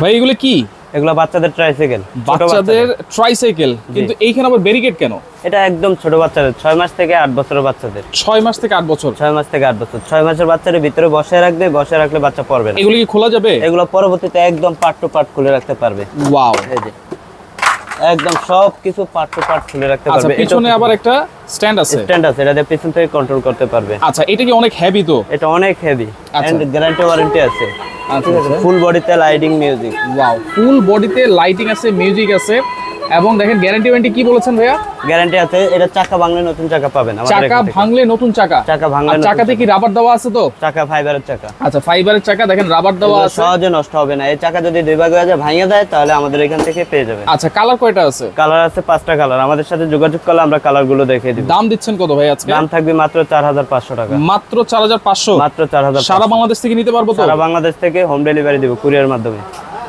ভাই এগুলো কি? এগুলো বাচ্চাদের ট্রাইসাইকেল, বাচ্চাদের ট্রাইসাইকেল, কিন্তু এইখানে আবার ব্যারিকেড কেন? এটা একদম ছোট বাচ্চাদের, 6 মাস থেকে 8 বছরের বাচ্চাদের। 6 মাস থেকে 8 বছর? 6 মাস থেকে 8 বছর। 6 মাসের বাচ্চাদের ভিতরে বসায় রাখবে, বসায় রাখলে বাচ্চা পড়বে না। এগুলো কি খোলা যাবে? এগুলো পরবর্তীতে একদম পার্ট টু পার্ট খুলে রাখতে পারবে। ওয়াও, এই যে একদম সব কিছু পার্ট টু পার্ট খুলে রাখতে আচ্ছা, পারবে। পিছনে আবার একটা স্ট্যান্ড আছে। স্ট্যান্ড আছে, এটা দিয়ে পিছন থেকে কন্ট্রোল করতে পারবে। আচ্ছা, এটা কি অনেক হেভি? তো এটা অনেক হেভি আচ্ছা। এন্ড গ্যারান্টি ওয়ারেন্টি আছে। আচ্ছা, ফুল বডিতে লাইটিং মিউজিক। ওয়াও, ফুল বডিতে লাইটিং আছে, মিউজিক আছে, এবং দেখেন গ্যারান্টি ওয়ারেন্টি কি বলেছেন ভাইয়া? গ্যারান্টি আছে। এটা চাকা ভাঙলে নতুন চাকা পাবেন আমাদের চাকা এখান থেকে। ভাঙলে নতুন চাকা? চাকা ভাঙলে আর নতুন চাকাতে কি রাবার দেওয়া আছে? তো চাকা ফাইবারের চাকা। আচ্ছা, ফাইবারের চাকা, দেখেন রাবার দেওয়া এগুলো আছে, সহজে নষ্ট হবে না। এই চাকা যদি দুই ভাগ হয়ে যায়, ভাঙে যায়, তাহলে আমাদের এখান থেকে পেয়ে যাবেন। আচ্ছা, কালার কয়টা আছে? কালার আছে 5টা কালার। আমাদের সাথে যোগাযোগ করলে আমরা কালার গুলো দেখিয়ে দিব। দাম দিচ্ছেন কত ভাই আজকে? দাম থাকবে মাত্র 4500 টাকা। মাত্র 4500? মাত্র 4500। সারা বাংলাদেশ থেকে নিতে পারবো তো? সারা বাংলাদেশ থেকে হোম ডেলিভারি দিব কুরিয়ার মাধ্যমে।